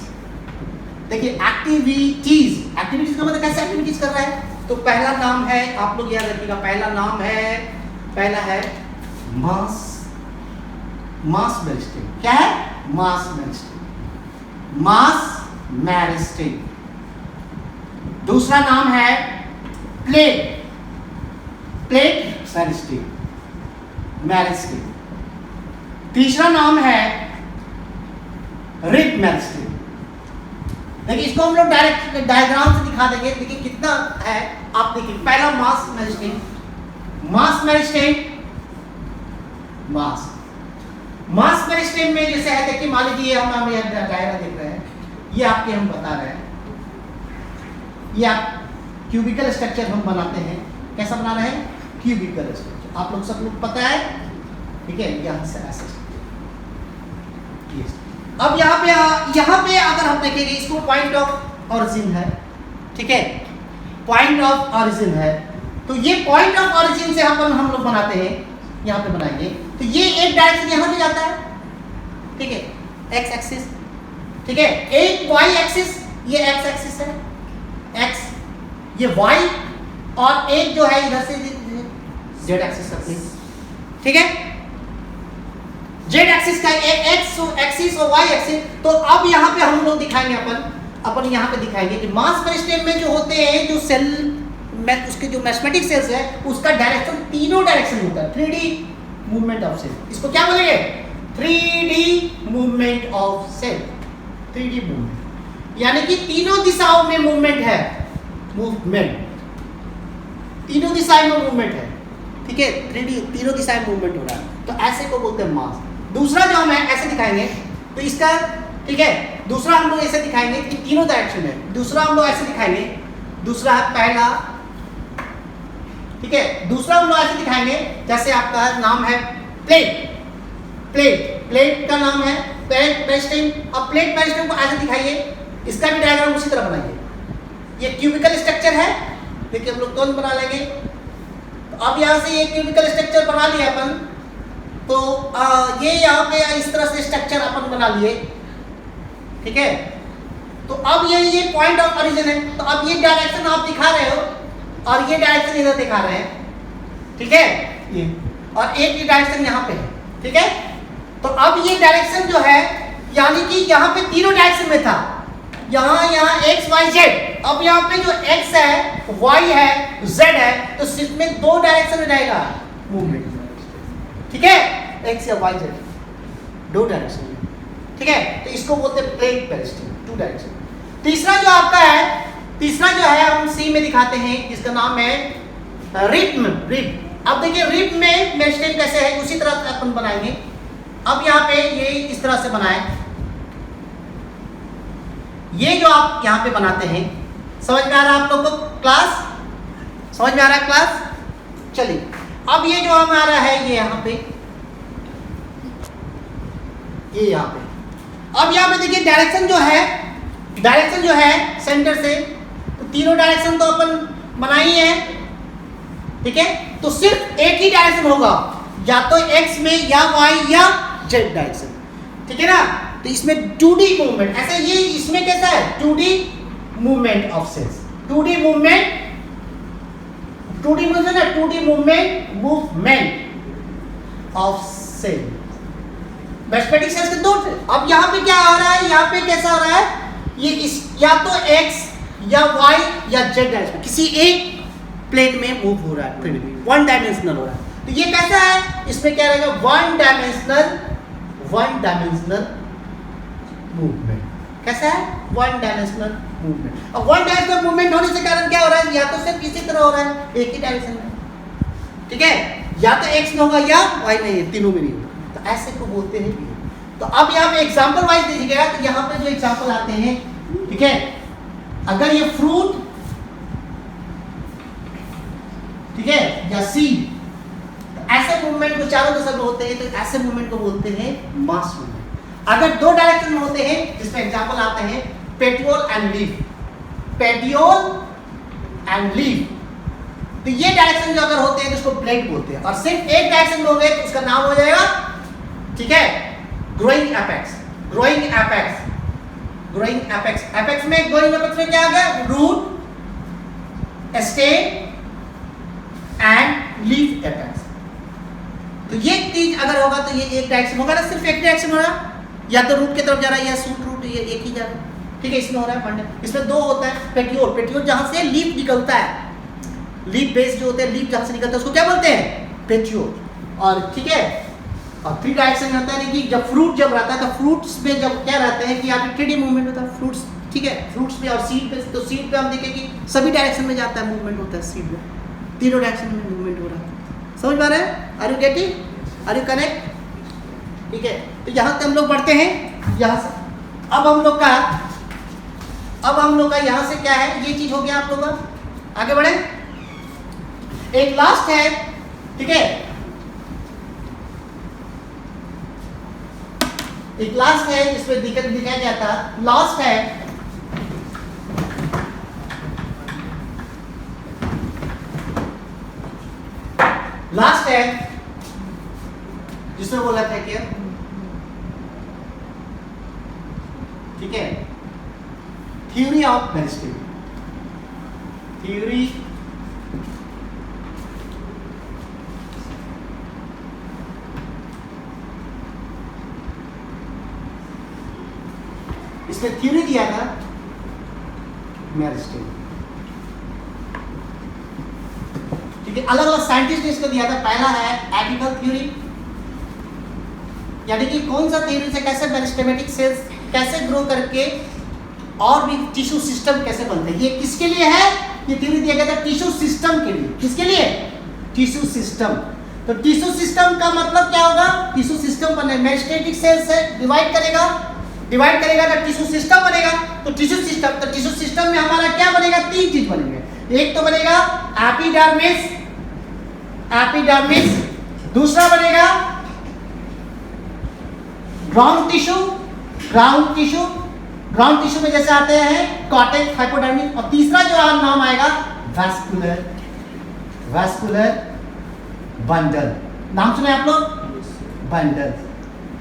देखिए एक्टिविटीज का मतलब कैसे एक्टिविटीज कर रहा है। तो पहला नाम है, आप लोग याद रखिएगा, पहला है मास मेरिस्टेम। क्या है, मास मेरिस्टेम। दूसरा नाम है प्लेट मेरिस्टेम। तीसरा नाम है रिब मेरिस्टेम। देखिए इसको हम लोग डायरेक्ट डायग्राम से दिखा देंगे। देखिए कितना है, आप देखिए। पहला मास मेरिस्टेम में जैसे है, देखिए मान लीजिए हम यहाँ डायग्राम देख रहे हैं, ये आपके हम बता रहे हैं, ये आप क्यूबिकल स्ट्रक्चर हम बनाते हैं। कैसा बना रहे हैं, क्यूबिकल स्ट्रक्चर। आप लोग सब लोग पता है, ठीक है। यहाँ से ऐसे अब यहाँ पे अगर हम देखेंगे, इसको पॉइंट ऑफ ओरिजिन है, ठीक है, पॉइंट ऑफ ओरिजिन है। तो ये पॉइंट ऑफ ओरिजिन से हम लोग बनाते हैं, यहाँ पे बनाएंगे। तो ये एक डायरेक्शन यहाँ पे जाता है, ठीक है, एक्स एक्सिस, ठीक है। एक वाई एक्सिस, ये एक्स एक्सिस है, एक्स ये वाई, और एक जो है इधर से जेड एक्सिस रखते हैं, ठीक है। जेड एक्सिस का एक एक्सिस और वाई एक्सिस। तो अब यहाँ पे हम लोग दिखाएंगे, अपन यहाँ पे दिखाएंगे कि मास मेरिस्टेम में जो होते हैं, जो सेल में उसके जो मैथमेटिक सेल्स है, उसका डायरेक्शन तीनों डायरेक्शन होता है। 3D मूवमेंट ऑफ सेल, इसको क्या बोलेंगे, 3D movement of cell. 3D movement यानी कि तीनों दिशाओं में मूवमेंट है, तीनों दिशाओं में मूवमेंट है, ठीक है। 3D तीनों दिशाएं मूवमेंट हो रहा है, तो ऐसे को बोलते हैं मास। दूसरा जो हम ऐसे दिखाएंगे, तो इसका, ठीक है, दूसरा हम लोग ऐसे दिखाएंगे कि तीनों डायरेक्शन में। दूसरा हम लोग ऐसे दिखाएंगे, दूसरा है पहला, ठीक है। दूसरा हम लोग ऐसे दिखाएंगे, जैसे आपका नाम है प्लेट का नाम है प्लेट मेरिस्टेम। अब प्लेट मेरिस्टेम को ऐसे दिखाइए, इसका भी डायग्राम उसी तरह बनाइए। ये क्यूबिकल स्ट्रक्चर है, देखिए हम लोग तुरंत बना लेंगे। तो अब यहाँ से ये क्यूबिकल स्ट्रक्चर बना लिया अपन, तो ये यहाँ पे इस तरह से स्ट्रक्चर अपन बना लिए, ठीक है। तो अब ये पॉइंट ऑफ ओरिजिन है। तो अब ये डायरेक्शन आप दिखा रहे हो, और ये डायरेक्शन इधर दिखा रहे हैं, ठीक है, ये, और एक ये डायरेक्शन यहाँ पे है, ठीक है। तो अब ये डायरेक्शन जो है, यानी कि यहाँ पे तीनों डायरेक्शन में था, यहाँ एक्स वाई जेड। अब यहाँ पे जो एक्स है, वाई है, जेड है, तो सिर्फ में दो डायरेक्शन में जाएगा मूवमेंट, ठीक है, एक्स या वाई जेड, दो डायरेक्शन में, ठीक है। तो इसको बोलते हैं प्लेट मेरिस्टेम, 2 डायरेक्शन। तीसरा जो आपका है, तीसरा जो है हम सी में दिखाते हैं, जिसका नाम है रिब। अब देखिए रिब में मेरिस्टेम कैसे है, उसी तरह से अपन बनाएंगे। अब यहाँ पे ये इस तरह से बनाए, ये जो आप यहाँ पे बनाते हैं, समझ में आ रहा है आप लोग को क्लास, समझ में आ रहा है क्लास। चलिए अब ये जो हमारा है ये यहाँ पे, ये यहाँ पे, अब यहाँ पे देखिए डायरेक्शन जो है सेंटर से, तो तीनों डायरेक्शन तो अपन बनाई है, ठीक है। तो सिर्फ एक ही डायरेक्शन होगा, या तो एक्स में या वाई या जेड डायरेक्शन, ठीक है ना। तो इसमें 2D मूवमेंट, ऐसे ये इसमें कैसा है 2D movement of cells, 2D movement of cell, mathematics cells के दो। अब यहाँ पे क्या हो रहा है, यहाँ पे कैसा हो रहा है, ये इस या तो x या y या z डायरेक्शन किसी एक प्लेन में मूव हो रहा है, फिर भी वन डायमेंशनल हो रहा है। तो ये कैसा है, इसमें क्या रहेगा, वन डायमेंशनल मूवमेंट। कैसा है, वन डायमेंशनल मूवमेंट। अब वन डायमेंशनल मूवमेंट होने से कारण क्या हो रहा है, या तो सिर्फ इसी तरह हो रहा है एक ही डायरेक्शन में, ठीक है, या तो x में होगा या y में, ये तीनों में नहीं होगा, तो ऐसे को बोलते हैं ये। तो अब यहाँ पे एग्जांपल वाइज देखिएगा, तो यहाँ पे जो एग्जांपल आते हैं, ठीक है, अगर ये फ्रूट, ठीक है, या सीड, तो ऐसे मूवमेंट को चारों दिशा में होते हैं, तो ऐसे मूवमेंट को बोलते हैं मास मूवमेंट। अगर दो डायरेक्शन में होते हैं, जिसमें एग्जांपल आते हैं पेटियोल एंड लीफ, तो ये डायरेक्शन जो अगर होते हैं तो उसको ब्लेड बोलते हैं, और सिर्फ एक डायरेक्शन में होंगे तो उसका नाम हो जाएगा, ठीक है, ग्रोइंग एपेक्स में क्या आ गया, root, stem and leaf apex. तो ये चीज अगर होगा तो ये एक डायरेक्शन होगा ना, सिर्फ एक डायरेक्शन हो रहा है, या तो रूट की तरफ जा रहा है या शूट रूट, ये एक ही जा रहा है, ठीक है। इसमें हो रहा है फंड, इसमें दो होता है, पेटियोल जहां से लीफ निकलता है, लीफ बेस जो होते हैं, लीफ जहां से निकलता है उसको क्या बोलते हैं, पेटियोल, और ठीक है। और थ्री डायरेक्शन रहता है कि जब फ्रूट जब रहता है तो फ्रूट्स में जब क्या रहता है कि यहाँ पे 3D मूवमेंट होता है फ्रूट्स, ठीक है, फ्रूट्स में, और सीड पे, तो सीड पे हम देखें कि सभी डायरेक्शन में जाता है, मूवमेंट होता है सीड में, तीनों डायरेक्शन में मूवमेंट हो रहा है। समझ पा रहे हैं, are you getting, are you connect, ठीक है। तो यहाँ से हम लोग बढ़ते हैं, यहाँ से अब हम लोग का यहाँ से क्या है, ये चीज हो गया आप लोग का, आगे बढ़े। एक लास्ट है, ठीक है, एक लास्ट है जिसमें दिखाया गया था, लास्ट है जिसमें बोला था क्या, ठीक है, थ्योरी ऑफ मेरिस्टेम, थ्योरी इसमें थ्योरी दिया था मेरिस्टेम, ठीक है। अलग अलग साइंटिस्ट ने इसको दिया था। पहला है एपिकल थ्योरी, यानी कि कौन सा थ्योरी से कैसे मेरिस्टेमेटिक सेल्स कैसे ग्रो करके और भी टिश्यू सिस्टम कैसे बनते हैं, ये किसके लिए है, ये थ्योरी दिया गया था टिश्यू सिस्टम के लिए। किसके लिए, टिश्यू सिस्टम। तो टिश्यू सिस्टम का मतलब क्या होगा, टिश्यू सिस्टम बने, मेरिस्टेमेटिक सेल से डिवाइड करेगा तो टिश्यू सिस्टम बनेगा। तो टिश्यू सिस्टम में हमारा क्या बनेगा, तीन चीज बनेंगे। एक तो बनेगा एपिडर्मिस, दूसरा बनेगा ग्राउंड टिश्यू में जैसे आते हैं कॉर्टेक्स, हाइपोडर्मिस, और तीसरा जो नाम आएगा वैस्कुलर बंडल। नाम सुने आप लोग,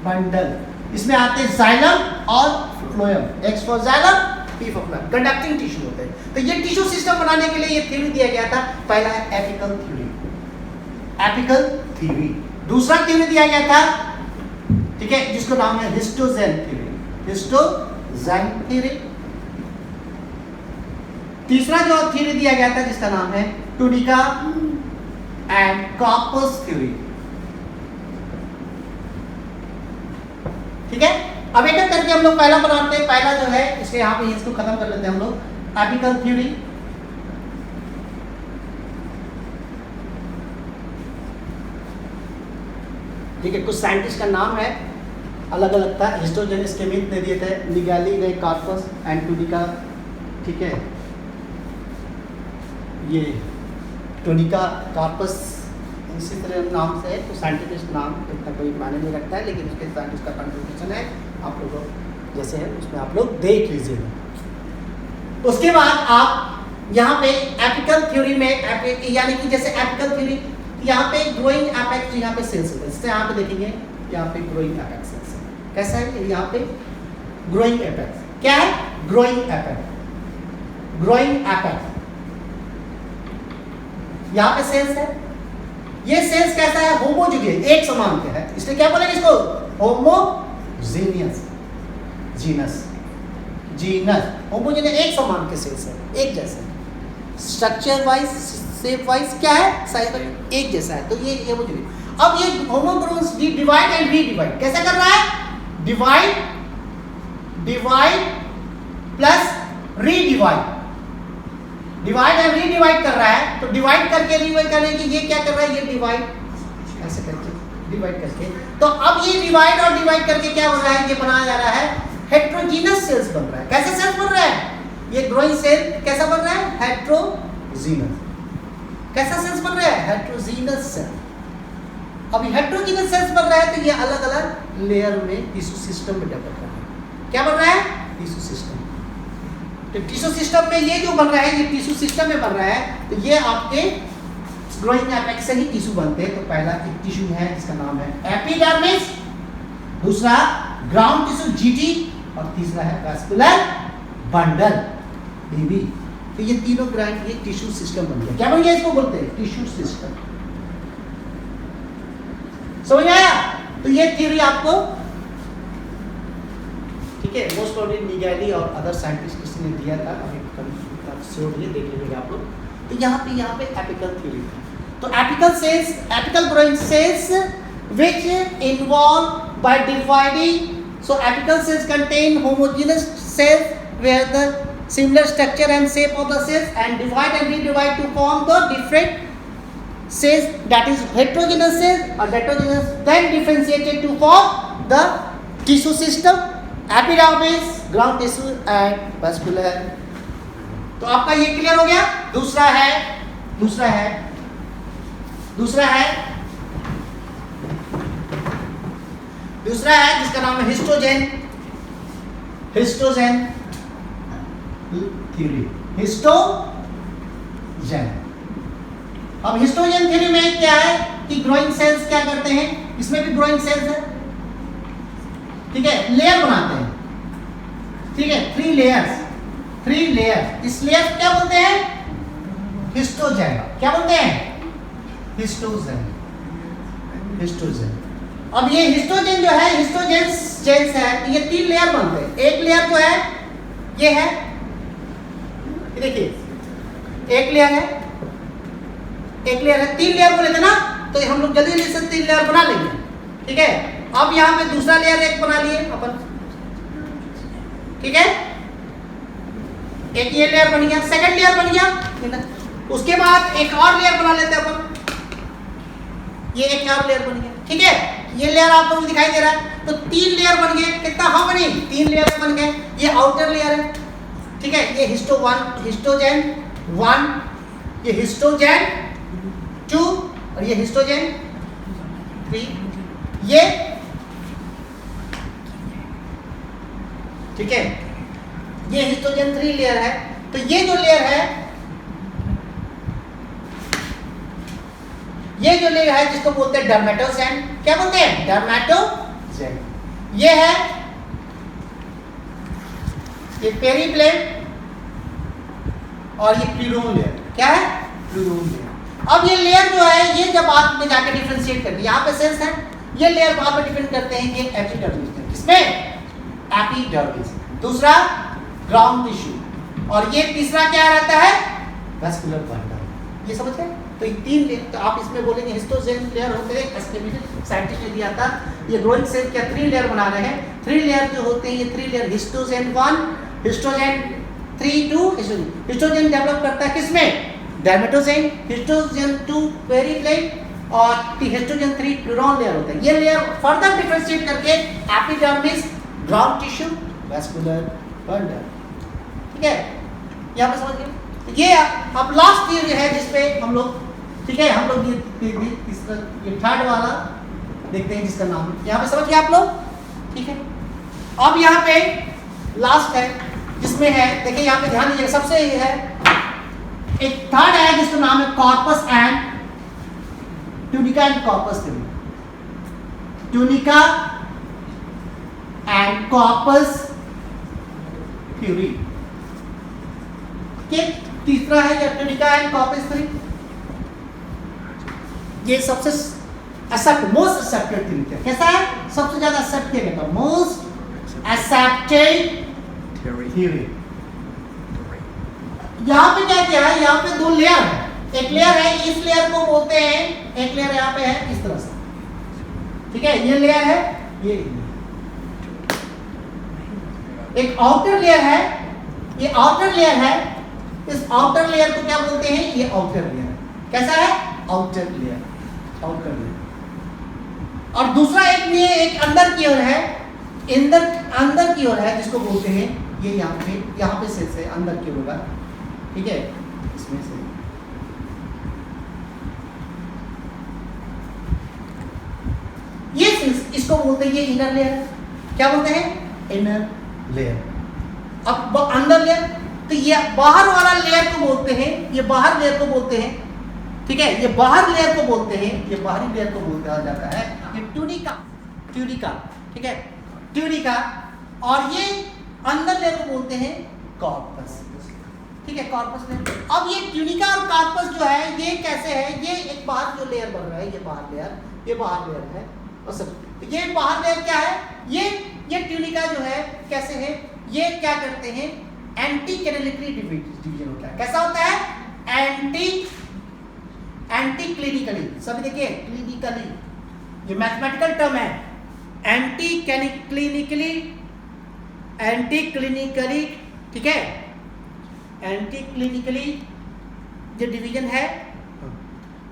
बंडल। इसमें आते हैं जाइलम और phloem, x for xylem, P for phloem, conducting tissue होते हैं। तो ये टिश्यू सिस्टम बनाने के लिए ये थ्योरी दिया गया था। पहला है एपिकल थ्योरी, दूसरा थ्योरी दिया गया था, ठीक है, जिसको नाम है हिस्टोजेन थ्योरी। तीसरा जो थ्योरी दिया गया था जिसका नाम है टूडिका एंड कार्पस थ्योरी, ठीक है। अब एक एक करके हम लोग पहला बनाते हैं। पहला जो है इसके यहाँ पे इसको खत्म कर लेते हैं हम लोग, एपिकल थ्योरी। ठीक है, कुछ साइंटिस्ट का नाम है अलग अलग था, हिस्टोजेनिस केमिस्ट ने दिए थे, निगेली ने कार्पस एंड टूडिका, ठीक है, ये टूडिका कार्पस इसी तरह नाम से है, तो साइंटिफिक नाम इतना कोई मायने नहीं रखता है, लेकिन उसके साइंटिस्ट का कंट्रीब्यूशन है, आप लोगों जैसे है उसमें आप लोग देख लीजिएगा। उसके बाद आप यहाँ पे एपिकल थ्योरी में यानी कि जैसे एपिकल थ्योरी यहाँ पे ग्रोइंग एपेक्स, यहाँ पे सेल्स है, इससे यहाँ पे देखेंगे यहाँ पे ग्रोइंग एपेक्स सेल्स है। कैसा है यहाँ पे ग्रोइंग एपेक्स, क्या है ग्रोइंग एपेक्स, ग्रोइंग एपेक्स, यहाँ पे सेल्स है। ये सेल्स कैसा है होमोजीनियस, एक समान के है, इसलिए क्या बोलेंगे इसको होमोजीनियस, जीनस, जीनस होमोजीनियस, एक समान के सेल्स है, एक जैसे स्ट्रक्चर वाइज शेप वाइज क्या है साइज वाइज एक जैसा है, तो ये होमोजीनियस। अब ये होमोग्रोन्स डिवाइड एंड रीडिवाइड कैसे कर रहा है, divide divide plus redivide, divide and redivide कर रहा है, तो डिवाइड करके रीडिवाइड करने की ये क्या कर रहा है, ये डिवाइड ऐसे करके डिवाइड करके, तो अब ये डिवाइड और डिवाइड करके क्या बन रहा है, ये बनाया जा रहा है हेट्रोजीनस सेल्स बन रहा है। कैसे सेल्स बन रहा है, ये ग्रोइंग सेल कैसा बन रहा है, हेट्रोजीनस, कैसा सेल्स बन रहा है, हेट्रोजीनस सेल। अब हेट्रोजीनस सेल्स बन रहा है तो ये अलग अलग लेयर में टिश्यू सिस्टम में डेवलप कर रहा है, क्या बन रहा है, टिश्यू सिस्टम। तो टिश्यू सिस्टम में ये जो बन रहा है, ये टिश्यू सिस्टम में बन रहा है, तो ये आपके ग्रोइंग एपेक्स से ही टिश्यू बनते हैं। तो पहला एक टिश्यू है जिसका नाम है एपिडर्मिस, दूसरा ग्राउंड टिश्यू जीटी, और तीसरा है वैस्कुलर बंडल बीबी। तो ये तीनों ग्राइंड ये टिश्यू सिस्टम बन गया, क्या बन गया, इसको बोलते हैं टिश्यू सिस्टम। समझ आया, तो ये थ्योरी आपको ठीक है मोस्ट प्रोबेबली निगेली और अदर साइंटिस्ट किसी ने दिया था, अभी श्योर नहीं देख लीजिएगा आप लोग। तो यहाँ पे एपिकल थ्योरी है, तो apical cells, apical growing cells which involve by dividing, so apical cells contain homogeneous cells where the similar structure and shape of the cells and divide and redivide to form the different cells, that is heterogeneous cells or heterogeneous, then differentiated to form the tissue system, epidermis, ground tissue and vascular। तो आपका ये clear हो गया। दूसरा है जिसका नाम है हिस्टोजेन थ्योरी, हिस्टोजेन। अब हिस्टोजेन थ्योरी में क्या है कि ग्रोइंग सेल्स क्या करते हैं, इसमें भी ग्रोइंग सेल्स है, ठीक है, लेयर बनाते हैं, ठीक है, 3 लेयर्स, इस लेयर क्या बोलते हैं, हिस्टोजेन। क्या बोलते हैं, हिस्टोजेन। अब ये हिस्टोजेन जो है, हिस्टोजेंस जेंस है, तो ये 3 लेयर बनते हैं। एक लेयर जो है ये है, देखिए एक लेयर है, 3 लेयर बोले थे ना, तो हम लोग जल्दी से 3 लेयर बना लेंगे, ठीक है। अब यहाँ पे दूसरा लेयर एक बना लिए अपन, ठीक है, एक ये लेयर बन गया, सेकंड लेयर बन गया, उसके बाद एक और लेयर बना लेते हैं अपन, ये एक और लेयर बन गया, ठीक है। ये लेयर आप लोगों को दिखाई दे रहा है, तो 3 लेयर बन गए, कितना, हाउ मेनी, 3 लेयर बन गए। ये आउटर लेयर है, ठीक है, ये हिस्टोजेन 1, ये हिस्टोजेन 2 और ये हिस्टोजेन 3, ये ठीक है, ये हिस्टोजेन 3 लेयर है। तो ये जो लेयर है, जिसको बोलते हैं डर्मेटोजेन, क्या बोलते हैं, डर्मेटोजेन। ये है ये पेरीप्लेट और ये प्लूरोन लेयर, क्या है, प्लूरोन लेयर। अब ये लेयर जो है, ये जब बाद में जाकर डिफरेंशिएट करती है, यहाँ पे सेल्स है, ये लेयर बाद में डिफरेंट करते हैं, ये एपिडर्मिस है, किसमें, एपिडर्मिस। दूसरा ग्राउंड टिश्यू, और ये तीसरा क्या रहता है, वैस्कुलर बंडल। ये समझ गए। तो ये 3 लेयर, तो आप इसमें बोलेंगे हिस्टोजेन लेयर होते हैं, एस्टिमेटेड साइंटिस्ट ने दिया था। ये ग्रोइंग सेल क्या 3 लेयर बना रहे हैं, 3 लेयर जो होते हैं, ये 3 लेयर हिस्टोजेन 1, हिस्टोजेन 3, 2, हिस्टोजेन डेवलप करता है किसमें, डर्मेटोजेन, हिस्टोजेन 2 पेरीप्लेट और हिस्टोजेन 3 प्लूरोन लेयर होते हैं। ये लेयर फर्दर डिफरेंशिएट करके epidermis, ground tissue, vascular bundle, ठीक है, यहाँ पे समझ गए। ये अब लास्ट थ्योरी है जिसपे हम लोग ठीक है, हम लोग ये थर्ड वाला देखते हैं जिसका नाम यहाँ पे समझ गए आप लोग, ठीक है। अब यहाँ पे लास्ट है जिसमें है, देखिए यहाँ पे ध्यान दीजिए, सबसे ये है एक थर्ड है जिसका नाम है corpus and tunica and corpus theory, tunica and corpus theory के तीसरा है या ट्यूनिका एंड कॉर्पस थ्योरी। ये सबसे मोस्ट एक्सेप्टेड थ्योरी है, कैसा है, सबसे ज्यादा एक्सेप्ट किया गया, मोस्ट एक्सेप्टेड थ्योरी। यहाँ पे क्या किया है, यहाँ पे दो लेयर है, एक लेयर है, इस लेयर को बोलते हैं, एक लेयर यहाँ पे है इस तरह से, ठीक है, ये लेयर है, ये एक आउटर लेयर है, ये आउटर लेयर है, इस आउटर लेयर को क्या बोलते हैं, ये आउटर लेयर है, कैसा है, आउटर लेयर, आउटर लेयर। और दूसरा एक अंदर की ओर है, अंदर की ओर है जिसको बोलते हैं, ये यहाँ पे से अंदर की ओर होगा, ठीक है, इसमें से ये इसको बोलते हैं, ये इनर लेयर, क्या बोलते हैं, इनर लेयर। अब अंदर लेयर, तो ये बाहर वाला लेयर को बोलते हैं, ये बाहर लेयर को बोलते हैं, ठीक है, ये बाहर लेयर को बोलते हैं, ये बाहरी लेयर को बोलता जाता है ये ट्यूनिका, ठीक है, ट्यूनिका। और ये अंदर लेयर को बोलते हैं कॉर्पस, ठीक है, कॉर्पस लेयर। अब ये ट्यूनिका और कॉर्पस जो है ये कैसे है, ये एक बाहर जो लेयर बन रहा है, ये बाहर लेयर है, और सब ये बाहर लेयर क्या है, ये ट्यूनिका जो है कैसे है, ये क्या करते हैं, एंटी कैनालिकली डिवीजन होता है, कैसा होता है, एंटी क्लिनिकली, सभी देखिए क्लिनिकली, ये मैथमेटिकल टर्म है, एंटी क्लिनिकली, ठीक है, एंटी क्लिनिकली जो डिवीजन है।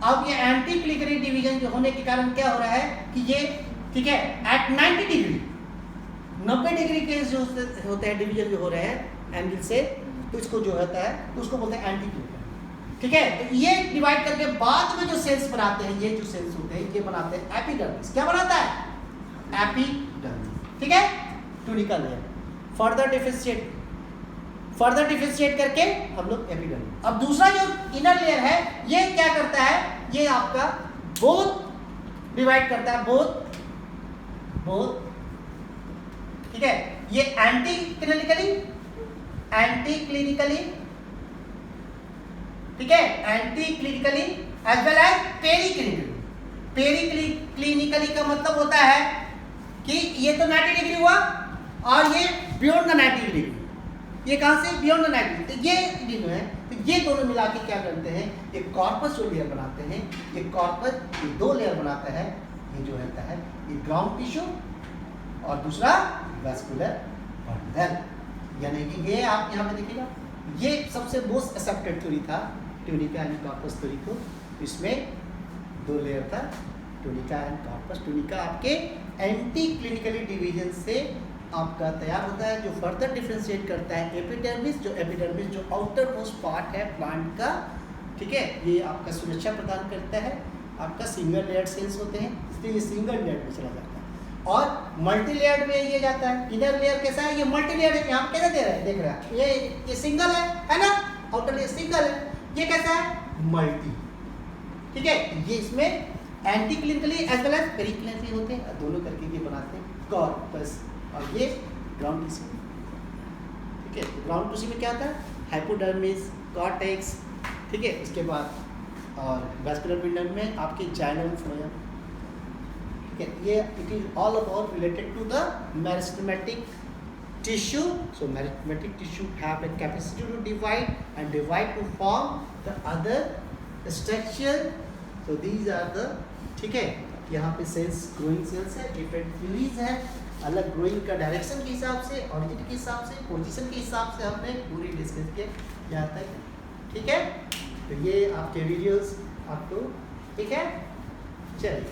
अब ये एंटी क्लिनिकली डिवीजन जो होने के कारण क्या हो रहा है कि ये, ठीक है, एट 90 डिग्री के जो होते हैं डिवीजन जो हो रहे हैं एंगल से, तो इसको जो होता है तो उसको बोलते हैं एंटी क्लिनिकल, ठीक है। तो ये डिवाइड करके बाद में जो सेल्स बनाते हैं, ये जो सेल्स होते हैं ये बनाते हैं एपिडर्मिस, क्या बनाता है, एपिडर्मिस, ठीक है, ट्यूनिका लेयर। फर्दर डिफरेंशिएट करके हम लोग एपिडर्मिस। अब दूसरा जो इनर लेयर है ये क्या करता है, ये आपका बोथ डिवाइड करता है, बोथ, ठीक है, ये एंटी क्लिनिकली, ठीक है, anticlinically as well as periclinically का मतलब होता है कि ये तो 90 डिग्री हुआ और ये बियॉन्ड द 90 डिग्री, ये कहां से, बियॉन्ड द 90, तो ये दोनों है, तो ये दोनों मिला के क्या करते हैं, एक कॉर्पस जो लेयर बनाते हैं, ये कॉर्पस ये दो लेयर बनाता है, ये जो रहता है ये ग्राउंड टिश्यू और दूसरा वैस्कुलर बंडल, यानी कि ये आप यहाँ पे देखिएगा, ये सबसे मोस्ट एक्सेप्टेड थ्योरी था ट्यूनिका एंड कॉर्पस थ्योरी को, इसमें दो लेयर था ट्यूनिका एंड कॉर्पस। ट्यूनिका आपके एंटी क्लिनिकली डिवीजन से आपका तैयार होता है, जो फर्दर डिफरेंशिएट करता है एपिडर्मिस, जो आउटर मोस्ट पार्ट है प्लांट का, ठीक है, ये आपका सुरक्षा प्रदान करता है, आपका सिंगल लेयर सेल्स होते हैं, इसलिए ये सिंगल लेयर में चला जाता है, और मल्टी लेयर में ये जाता है। इनर लेयर कैसा है, ये मल्टी लेयर है, यहाँ कैसे दे रहा है, देख रहा है, ये सिंगल है ना, आउटर लेयर सिंगल है, ये कैसा है, मल्टी, ठीक है, ये इसमें anticlinically as well as periclinically होते हैं, दोनों करके ये बनाते हैं कॉर्पस, और ये ग्राउंड टिश्यू, ठीक है, तो ग्राउंड टिश्यू में क्या होता है, हाइपोडर्मिस, कॉर्टेक्स, ठीक है, इसके बाद और वैस्कुलर बंडल में आपके जाइलम फ्लोएम, ठीक है, ये it is all about related to the meristematic tissue. So meristematic tissue have a capacity to divide to form the other structure. So these are the, ठीक है, यहाँ पे सेल्स, ग्रोइंग सेल्स है, different theories है, अलग growing का direction के हिसाब से, ऑरिजिन के हिसाब से, पोजीशन के हिसाब से हमने पूरी डिस्कस किया यहाँ तक, ठीक है। तो ये आपके वीडियोस आपको, ठीक है, चलिए।